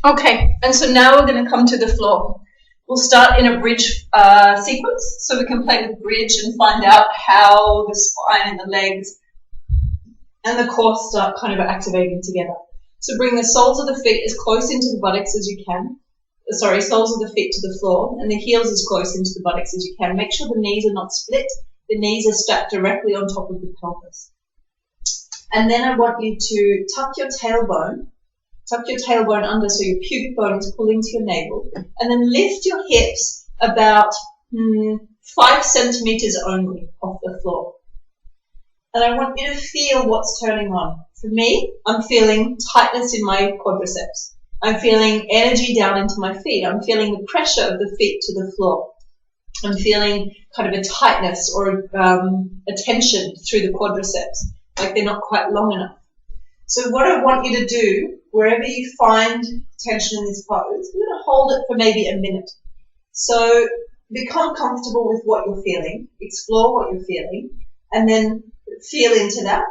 Okay, and so now we're going to come to the floor. We'll start in a bridge sequence, so we can play with bridge and find out how the spine and the legs and the core start kind of activating together. So bring the soles of the feet as close into the buttocks as you can. Sorry, soles of the feet to the floor and the heels as close into the buttocks as you can. Make sure the knees are not split. The knees are stacked directly on top of the pelvis. And then I want you to tuck your tailbone under so your pubic bone is pulling to your navel, and then lift your hips about 5 centimeters only off the floor. And I want you to feel what's turning on. For me, I'm feeling tightness in my quadriceps. I'm feeling energy down into my feet. I'm feeling the pressure of the feet to the floor. I'm feeling kind of a tightness or a tension through the quadriceps, like they're not quite long enough. So what I want you to do, wherever you find tension in this pose, you're going to hold it for maybe a minute. So become comfortable with what you're feeling, explore what you're feeling, and then feel into that,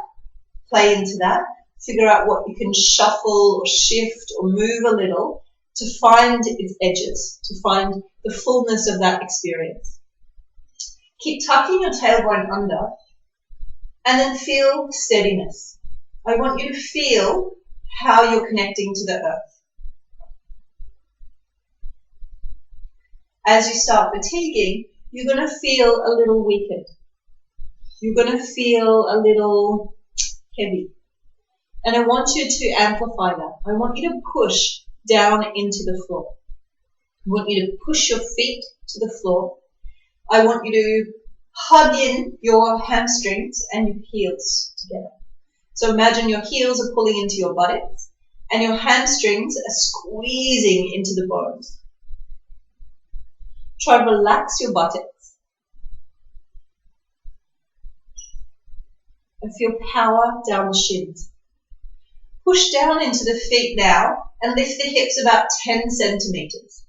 play into that, figure out what you can shuffle or shift or move a little to find its edges, to find the fullness of that experience. Keep tucking your tailbone under and then feel steadiness. I want you to feel how you're connecting to the earth. As you start fatiguing, you're going to feel a little weakened. You're going to feel a little heavy. And I want you to amplify that. I want you to push down into the floor. I want you to push your feet to the floor. I want you to hug in your hamstrings and your heels together. So imagine your heels are pulling into your buttocks and your hamstrings are squeezing into the bones. Try to relax your buttocks and feel power down the shins. Push down into the feet now and lift the hips about 10 centimeters.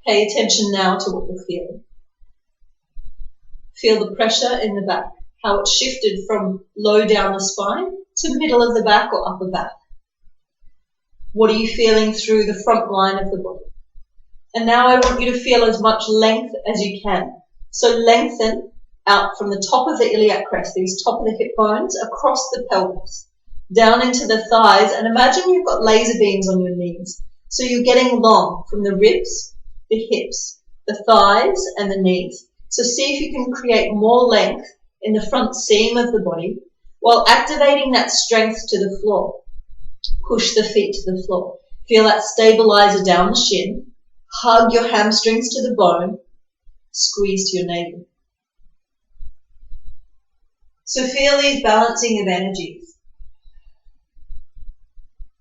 Pay attention now to what you're feeling. Feel the pressure in the back, how it's shifted from low down the spine to middle of the back or upper back. What are you feeling through the front line of the body? And now I want you to feel as much length as you can. So lengthen out from the top of the iliac crest, these top of the hip bones, across the pelvis, down into the thighs, and imagine you've got laser beams on your knees. So you're getting long from the ribs, the hips, the thighs, and the knees. So see if you can create more length in the front seam of the body while activating that strength to the floor. Push the feet to the floor. Feel that stabilizer down the shin. Hug your hamstrings to the bone. Squeeze to your navel. So feel these balancing of energies.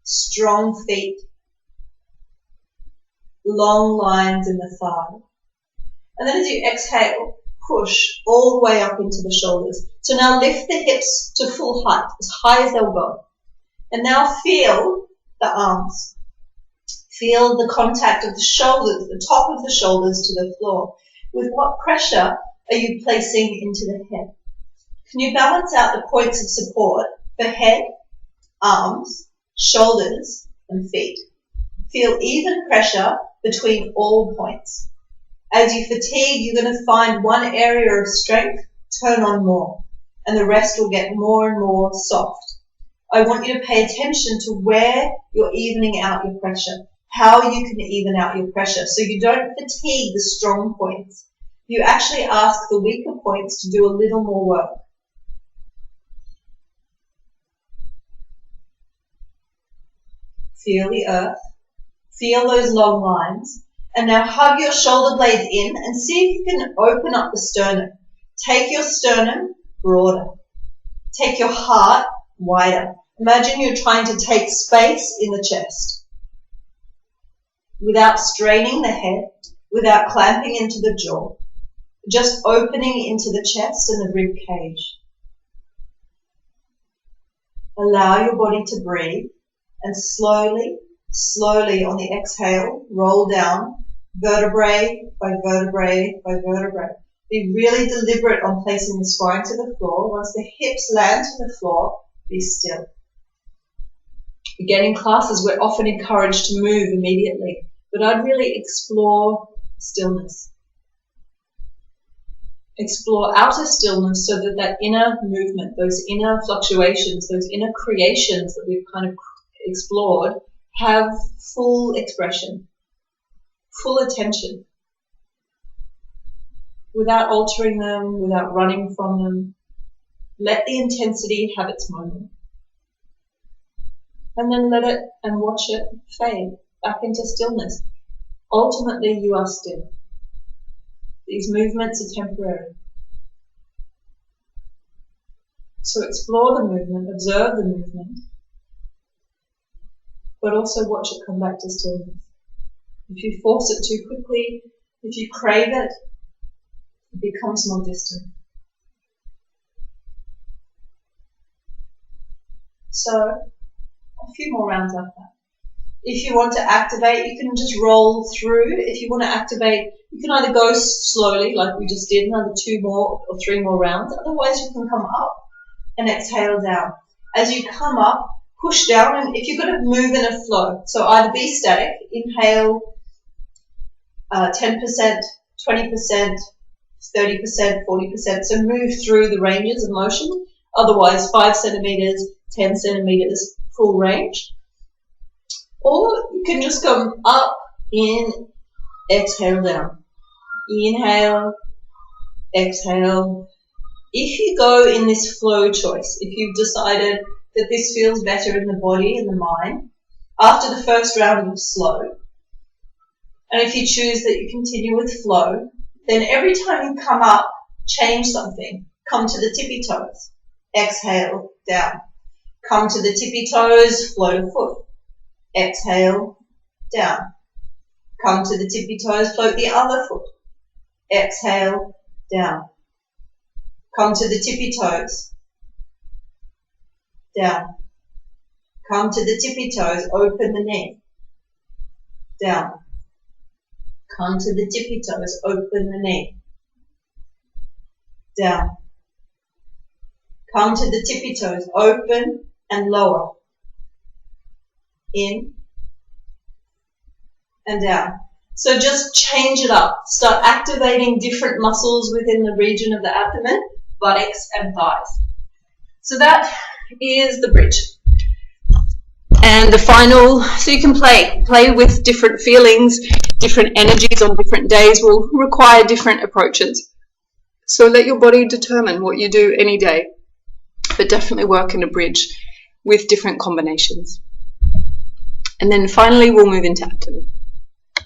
Strong feet. Long lines in the thigh. And then as you exhale, push all the way up into the shoulders. So now lift the hips to full height, as high as they'll go. And now feel the arms. Feel the contact of the shoulders, the top of the shoulders to the floor. With what pressure are you placing into the head? Can you balance out the points of support for head, arms, shoulders, and feet? Feel even pressure between all points. As you fatigue, you're going to find one area of strength turn on more, and the rest will get more and more soft. I want you to pay attention to where you're evening out your pressure, how you can even out your pressure, so you don't fatigue the strong points. You actually ask the weaker points to do a little more work. Feel the earth. Feel those long lines. And now hug your shoulder blades in and see if you can open up the sternum. Take your sternum broader. Take your heart wider. Imagine you're trying to take space in the chest. Without straining the head, without clamping into the jaw. Just opening into the chest and the rib cage. Allow your body to breathe and slowly on the exhale, roll down vertebrae by vertebrae by vertebrae. Be really deliberate on placing the spine to the floor. Once the hips land to the floor, be still. Again, in classes, we're often encouraged to move immediately, but I'd really explore stillness. Explore outer stillness so that that inner movement, those inner fluctuations, those inner creations that we've kind of explored have full expression, full attention, without altering them, without running from them. Let the intensity have its moment. And then let it and watch it fade back into stillness. Ultimately, you are still. These movements are temporary. So explore the movement, observe the movement, but also watch it come back to stillness. If you force it too quickly, if you crave it, it becomes more distant. So, a few more rounds like that. If you want to activate, you can just roll through. If you want to activate, you can either go slowly, like we just did, another 2 more or 3 more rounds. Otherwise, you can come up and exhale down. As you come up, push down, and if you're going to move in a flow, so either be static, inhale 10%, 20%, 30%, 40%, so move through the ranges of motion. Otherwise, 5 centimeters, 10 centimeters, full range. Or you can just come up, in, exhale down. Inhale, exhale. If you go in this flow choice, if you've decided that this feels better in the body and the mind, after the first round of slow, and if you choose that you continue with flow, then every time you come up, change something. Come to the tippy toes. Exhale, down. Come to the tippy toes, float a foot. Exhale, down. Come to the tippy toes, float the other foot. Exhale, down. Come to the tippy toes, down. Come to the tippy toes, open the knee, down. Come to the tippy toes, open the knee, down. Come to the tippy toes, open and lower, in and down. So just change it up. Start activating different muscles within the region of the abdomen, buttocks and thighs. So that is the bridge. And the final, so you can play with different feelings, different energies on different days will require different approaches. So let your body determine what you do any day, but definitely work in a bridge with different combinations. And then finally we'll move into abdomen.